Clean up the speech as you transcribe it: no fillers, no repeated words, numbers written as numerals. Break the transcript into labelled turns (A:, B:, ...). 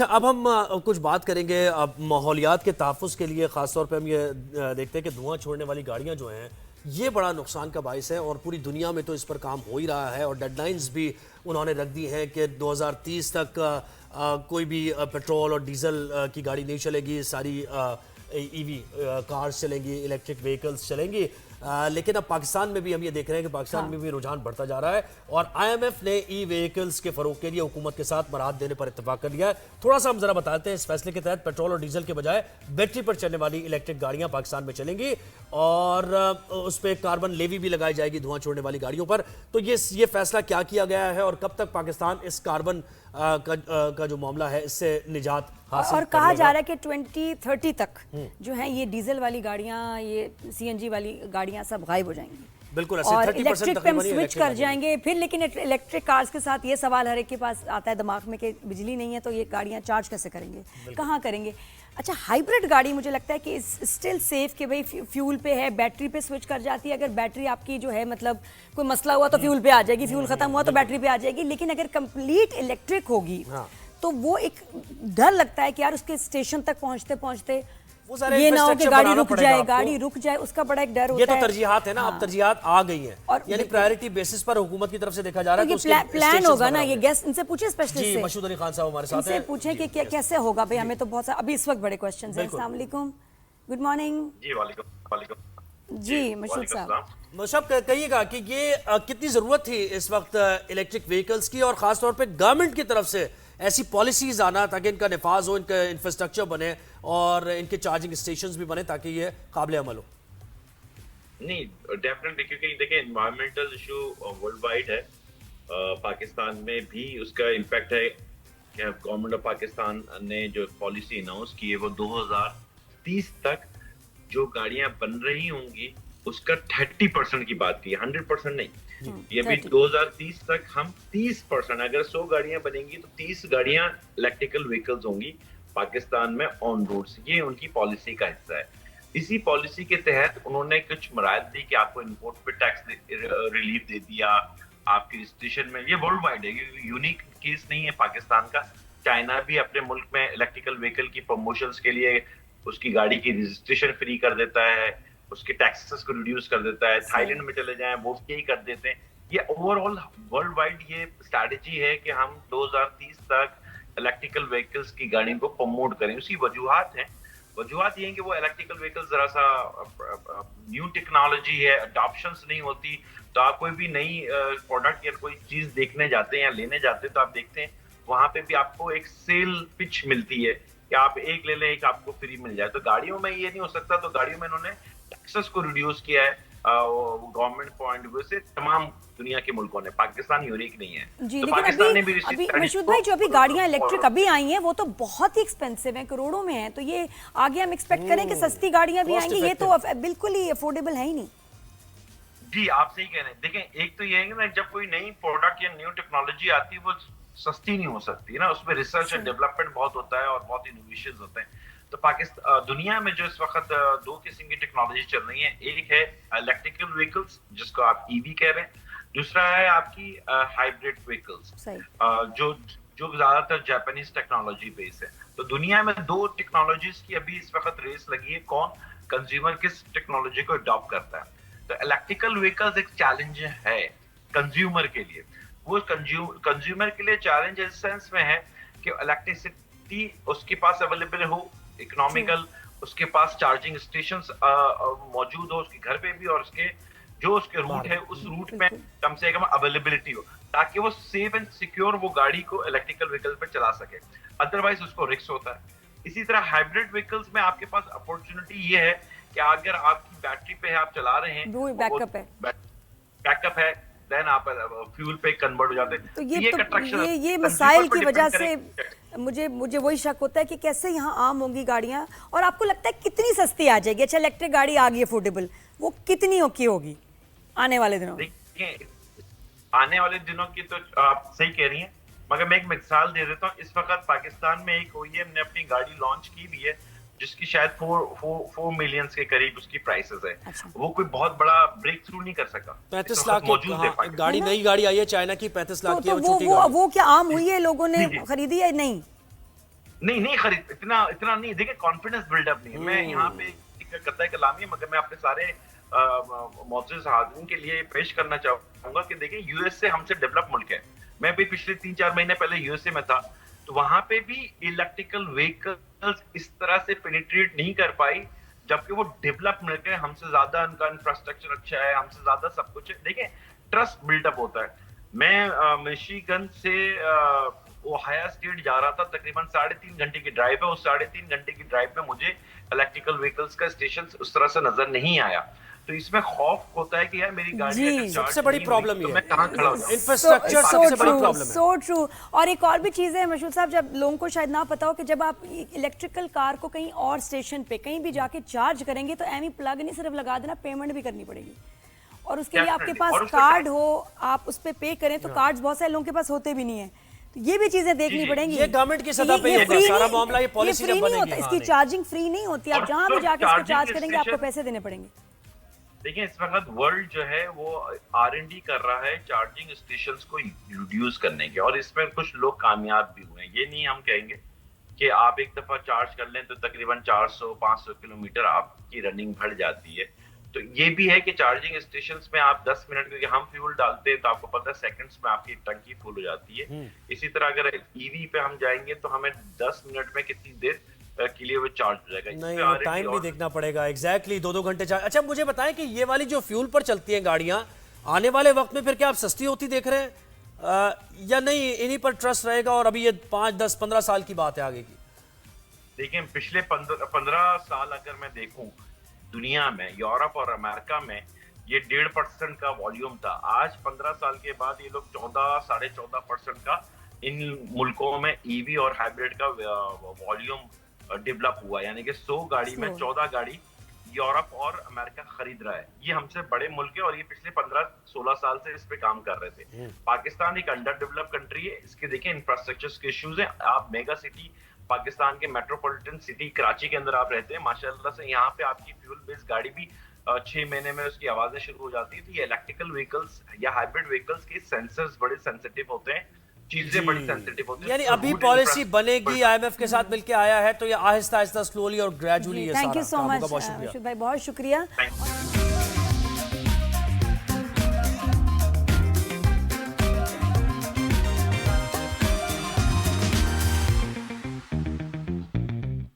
A: अच्छा, अब हम कुछ बात करेंगे अब माहौलियात के तहफ़्फ़ुज़ के लिए। ख़ास तौर पे हम ये देखते हैं कि धुआं छोड़ने वाली गाड़ियां जो हैं ये बड़ा नुकसान का बाइस है, और पूरी दुनिया में तो इस पर काम हो ही रहा है और डेडलाइंस भी उन्होंने रख दी हैं कि 2030 तक कोई भी पेट्रोल और डीजल की गाड़ी नहीं चलेगी, सारी ईवी कार्स चलेंगी, इलेक्ट्रिक व्हीकल्स चलेंगी। लेकिन अब पाकिस्तान में भी हम ये देख रहे हैं कि पाकिस्तान में भी रुझान बढ़ता जा रहा है और IMF ने ई व्हीकल्स के फरोग के लिए हुकूमत के साथ मराहत देने पर इत्तेफाक कर लिया है। थोड़ा सा हम जरा बताते हैं, इस फैसले के तहत पेट्रोल और डीजल के बजाय बैटरी पर चलने वाली इलेक्ट्रिक गाड़ियां पाकिस्तान में चलेंगी और उस पर कार्बन लेवी भी लगाई जाएगी धुआं छोड़ने वाली गाड़ियों पर। तो ये फैसला क्या किया गया है और कब तक पाकिस्तान इस कार्बन का जो मामला है इससे निजात हासिल
B: और
A: कर
B: कहा
A: लेगा?
B: जा रहा है कि 2030 तक जो है ये डीजल वाली गाड़ियां, ये CNG वाली गाड़ियां सब गायब हो जाएंगी।
A: बिल्कुल,
B: और
A: 30%
B: इलेक्ट्रिक पे हम
A: तकरीबन
B: स्विच कर जाएंगे फिर। लेकिन इलेक्ट्रिक कार्स के साथ ये सवाल हर एक के पास आता है दिमाग में कि बिजली नहीं है तो ये गाड़ियां चार्ज कैसे करेंगे, कहाँ करेंगे। अच्छा, हाइब्रिड गाड़ी मुझे लगता है कि स्टिल सेफ कि भाई फ्यूल पे है, बैटरी पे स्विच कर जाती है। अगर बैटरी आपकी जो है मतलब कोई मसला हुआ तो फ्यूल पे आ जाएगी, फ्यूल खत्म हुआ तो बैटरी पे आ जाएगी। लेकिन अगर कंप्लीट इलेक्ट्रिक होगी तो वो एक डर लगता है कि यार उसके स्टेशन तक पहुंचते पहुंचते ये ना हो कि गाड़ी रुक जाए, उसका बड़ा एक डर होता है।
A: ये तो तरजीहात है ना, अब तरजीहात आ गई हैं और यानी प्रायोरिटी बेसिस पर हुकूमत की तरफ से देखा जा रहा है।
B: तो ये प्लान होगा ना, ये गेस्ट इनसे पूछे, स्पेशलिस्ट
A: जी
B: से
A: मशहूद अली खान साहब हमारे साथ
B: इनसे
A: हैं।
B: पूछें कि कैसे होगा भाई। हमें तो बहुत सारे अभी इस वक्त बड़े क्वेश्चंस हैं। अस्सलाम वालेकुम, गुड मॉर्निंग
C: जी। वालेकुम
B: जी मशहूद साहब।
A: मुशब कहिएगा कि ये कितनी जरूरत थी इस वक्त इलेक्ट्रिक व्हीकल्स की, और खास तौर पे गवर्नमेंट की तरफ से ऐसी पॉलिसीज आना ताकि इनका निफाज हो, इनका इंफ्रास्ट्रक्चर बने और इनके चार्जिंग स्टेशंस भी बने ताकि ये काबिल अमल हो।
C: नहीं, डेफिनेटली, क्योंकि देखिए एनवायरमेंटल इशू वर्ल्ड वाइड है। पाकिस्तान में भी उसका इम्पैक्ट है कि गवर्नमेंट ऑफ पाकिस्तान ने जो पॉलिसी अनाउंस की है वो 2030 तक जो गाड़ियां बन रही होंगी उसका 30% की बात की है, 100% नहीं। ये भी 2030 तक हम 30%, अगर 100 गाड़ियां बनेंगी तो 30 गाड़ियां इलेक्ट्रिकल व्हीकल्स होंगी पाकिस्तान में ऑन रोड्स। ये उनकी पॉलिसी का हिस्सा है। इसी पॉलिसी के तहत उन्होंने कुछ मराहत दी कि आपको इंपोर्ट पे टैक्स रिलीफ दे दिया, आपके रजिस्ट्रेशन में। ये वर्ल्ड वाइड है, ये यूनिक केस नहीं है पाकिस्तान का। चाइना भी अपने मुल्क में इलेक्ट्रिकल व्हीकल की प्रमोशंस के लिए उसकी गाड़ी की रजिस्ट्रेशन फ्री कर देता है, उसके टैक्सेस को रिड्यूस कर देता है। थाईलैंड में चले जाएं वो यही कर देते हैं। ये ओवरऑल वर्ल्ड वाइड ये स्ट्रैटेजी है कि हम 2030 तक इलेक्ट्रिकल व्हीकल्स की गाड़ियों को प्रमोट करें। उसकी वजूहात हैं। वजूहात ये है कि वो इलेक्ट्रिकल व्हीकल्स जरा सा न्यू टेक्नोलॉजी है, अडॉप्शंस नहीं होती। तो आप कोई भी नई प्रोडक्ट या कोई चीज देखने जाते हैं या लेने जाते हैं तो आप देखते हैं वहां पे भी आपको एक सेल पिच मिलती है कि आप एक ले लें, एक आपको फ्री मिल जाए। तो गाड़ियों में ये नहीं हो सकता, तो गाड़ियों में इन्होंने टैक्सेस को रिड्यूस किया है गवर्नमेंट पॉइंट ऑफ व्यू से। तमाम दुनिया के मुल्कों ने, पाकिस्तान यूनिक नहीं है।
B: जी,
C: तो
B: लेकिन
C: पाकिस्तान ने भी
B: अभी मशहूद भाई जो अभी गाड़ियां इलेक्ट्रिक अभी आई हैं वो तो बहुत ही एक्सपेंसिव हैं, करोड़ों में हैं। तो ये आगे हम एक्सपेक्ट करें कि सस्ती गाड़ियां भी आएंगी? ये तो बिल्कुल ही अफोर्डेबल है ही नहीं।
C: जी, आप सही कह रहे हैं। देखें, एक तो ये है कि ना जब कोई नई प्रोडक्ट या न्यू टेक्नोलॉजी आती है वो सस्ती नहीं हो सकती ना, उसमें रिसर्च एंड डेवलपमेंट बहुत होता है और बहुत इनोवेशन होते हैं। तो पाकिस्तान दुनिया में जो इस वक्त दो किस्म की टेक्नोलॉजी चल रही है, एक है इलेक्ट्रिकल व्हीकल्स जिसको आप ईवी कह रहे हैं, दूसरा है आपकी हाइब्रिड व्हीकल्स जो ज्यादातर जापानीज टेक्नोलॉजी बेस है। तो दुनिया में दो टेक्नोलॉजीज की अभी इस वक्त रेस लगी है, कौन कंज्यूमर किस टेक्नोलॉजी को अडॉप्ट करता है। तो इलेक्ट्रिकल व्हीकल्स एक चैलेंज है कंज्यूमर के लिए। वो कंज्यूमर के लिए चैलेंज इस सेंस में है कि इलेक्ट्रिसिटी उसके पास अवेलेबल हो, इकोनॉमिकल, उसके पास चार्जिंग स्टेशंस मौजूद हो उसके घर पे भी, और उसके रूट है उस रूट में कम से कम अवेलेबिलिटी हो ताकि वो सेफ एंड सिक्योर वो गाड़ी को इलेक्ट्रिकल व्हीकल पे चला सके। अदरवाइज उसको रिस्क होता है। इसी तरह हाइब्रिड व्हीकल्स में आपके पास अपॉर्चुनिटी ये है कि अगर आपकी बैटरी पे है, आप चला रहे हैं, बैकअप है, देन आप फ्यूल पे कन्वर्ट हो जाते हैं।
B: तो ये मसाइल की वजह से मुझे वही शक होता है कि कैसे यहाँ आम होंगी गाड़ियाँ, और आपको लगता है कितनी सस्ती आ जाएगी? अच्छा, इलेक्ट्रिक गाड़ी आ गई अफोर्डेबल, वो कितनी की होगी आने वाले दिनों में?
C: देखिए, आने वाले दिनों की तो आप सही कह रही हैं, मगर मैं एक मिसाल दे देता हूँ। इस वक्त पाकिस्तान में एक OEM ने अपनी गाड़ी लॉन्च की भी है जिसकी शायद 4 मिलियन के करीब उसकी प्राइसेस है।
B: अच्छा।
C: वो कोई बहुत बड़ा ब्रेक थ्रू नहीं कर सका।
A: 35 लाख की गाड़ी, नई गाड़ी आई है चाइना की, 35 लाख की।
B: वो क्या आम हुई है? लोगों ने खरीदी है? नहीं,
C: नहीं नहीं खरीद, इतना इतना नहीं, देखिए कॉन्फिडेंस बिल्डअप नहीं है। मैं यहाँ पे एक कतई कलामी है, मगर मैं अपने सारे मोअज़्ज़िज़ हाज़िरीन के लिए पेश करना चाहूंगा कि देखिए यूएस से हमसे डेवलप मुल्क है। मैं भी पिछले 3-4 महीने पहले यूएसए में था, तो वहां पे भी इलेक्ट्रिकल व्हीकल्स इस तरह से पेनिट्रेट नहीं कर पाई, जबकि वो डेवलप मुल्क है, हमसे ज्यादा उनका इंफ्रास्ट्रक्चर अच्छा है, हमसे ज्यादा सब कुछ है। देखिए ट्रस्ट बिल्डअप होता है। मैं मिशिगन से ओहायो स्टेट जा रहा था, तकरीबन 3.5 घंटे की ड्राइव है। उस 3.5 घंटे की ड्राइव में मुझे इलेक्ट्रिकल व्हीकल्स का स्टेशन उस तरह से नजर नहीं आया। तो इसमें खौफ होता है कि यार मेरी गाड़ी अगर चार्ज
A: सबसे बड़ी
C: नहीं
A: प्रॉब्लम
C: हुई,
A: ये
C: तो मैं कहाँ खड़ा हो जाऊँ?
A: इंफ्रास्ट्रक्चर सबसे बड़ी प्रॉब्लम है।
B: So true. और एक और भी चीज़ है मशहूर साहब, जब लोगों को शायद ना पता हो कि जब आप इलेक्ट्रिकल कार को कहीं और स्टेशन पे कहीं भी जाके चार्ज करेंगे तो एमी प्लग नहीं सिर्फ लगा देना, पेमेंट भी करनी पड़ेगी। और उसके लिए आपके
C: Definitely. और
B: पास
C: उसका
B: कार्ड हो, आप उस पे पे करें, तो कार्ड्स बहुत सारे लोगों के पास होते भी नहीं है। तो ये भी चीजें देखनी पड़ेंगी।
A: ये गवर्नमेंट की सतह पे
B: ये
A: होगा
B: free
A: सारा
B: नहीं-
A: मामला, ये पॉलिसी
B: free
A: जब
B: नहीं
A: बनेगी।
B: होता,
A: हाँ,
B: इसकी
A: नहीं।
B: चार्जिंग फ्री नहीं होती। आप
C: और
B: जहां भी
C: सिर्फ
B: जाके इसको
C: charging
B: चार्ज करेंगे आपको
C: station-
B: पैसे देने पड़ेंगे।
C: देखिए इस वक्त वर्ल्ड जो है वो R&D कर रहा है चार्जिंग स्टेशंस को रिड्यूस करने के, और इसमें कुछ लोग कामयाब भी हुए हैं। ये नहीं हम कहेंगे कि आप एक दफा चार्ज कर लें तो तकरीबन 400-500 किलोमीटर आपकी रनिंग बढ़ जाती है। तो ये भी है कि चार्जिंग स्टेशंस में आप 10 मिनट, क्योंकि हम फ्यूल डालते हैं तो आपको पता है सेकंड्स में आपकी टंकी फुल हो जाती है। इसी तरह अगर ईवी पे हम जाएंगे तो हमें 10 मिनट में कितनी देर के लिए वो चार्ज हो जाएगा। इस
A: नहीं,
C: पे
A: वो
C: R&D
A: टाइम भी
C: और-
A: देखना पड़ेगा। एग्जैक्टली 2-2 घंटे चार्ज। अच्छा मुझे बताएं कि ये वाली जो फ्यूल पर चलती हैं गाड़ियां, आने वाले वक्त में फिर क्या आप सस्ती होती देख रहे हैं या नहीं, इन्हीं पर ट्रस्ट रहेगा और अभी ये 5, 10, 15 साल की बात है आगे की?
C: देखिए पिछले 15 साल अगर मैं देखूं दुनिया में, यूरोप और अमेरिका में ये 1.5% का वॉल्यूम था। आज 15 साल के बाद ये लोग 14-14.5% का इन मुल्कों में ईवी और हाइब्रिड का वॉल्यूम डेवलप हुआ। यानी कि 100 गाड़ी में 14 गाड़ी यूरोप और अमेरिका खरीद रहा है। ये हमसे बड़े मुल्क है और ये पिछले 15-16 साल से इस पे काम कर रहे थे। पाकिस्तान एक अंडर डेवलप कंट्री है, इसके देखिए इंफ्रास्ट्रक्चर के इश्यूज हैं। आप मेगा सिटी, पाकिस्तान के मेट्रोपॉलिटन सिटी कराची के अंदर आप रहते हैं, माशाल्लाह से यहाँ पे आपकी फ्यूल बेस्ड गाड़ी भी 6 महीने में उसकी आवाजें शुरू हो जाती है। तो ये इलेक्ट्रिकल व्हीकल्स या हाइब्रिड व्हीकल्स के सेंसर्स बड़े सेंसिटिव होते हैं, चीजें बड़ी सेंसिटिव होती हैं।
A: यानी
C: तो
A: अभी
C: root
A: पॉलिसी
C: infra-
A: बनेगी, आईएमएफ के साथ मिलके आया है, तो ये आहिस्ता आहिस्ता स्लोली और ग्रेजुअली ये
B: थैंक
A: सारा
B: यू सो
A: काम
B: मच
A: होगा। बहुत शुक्रिया।
B: भाई, बहुत शुक्रिया।
C: Thank you.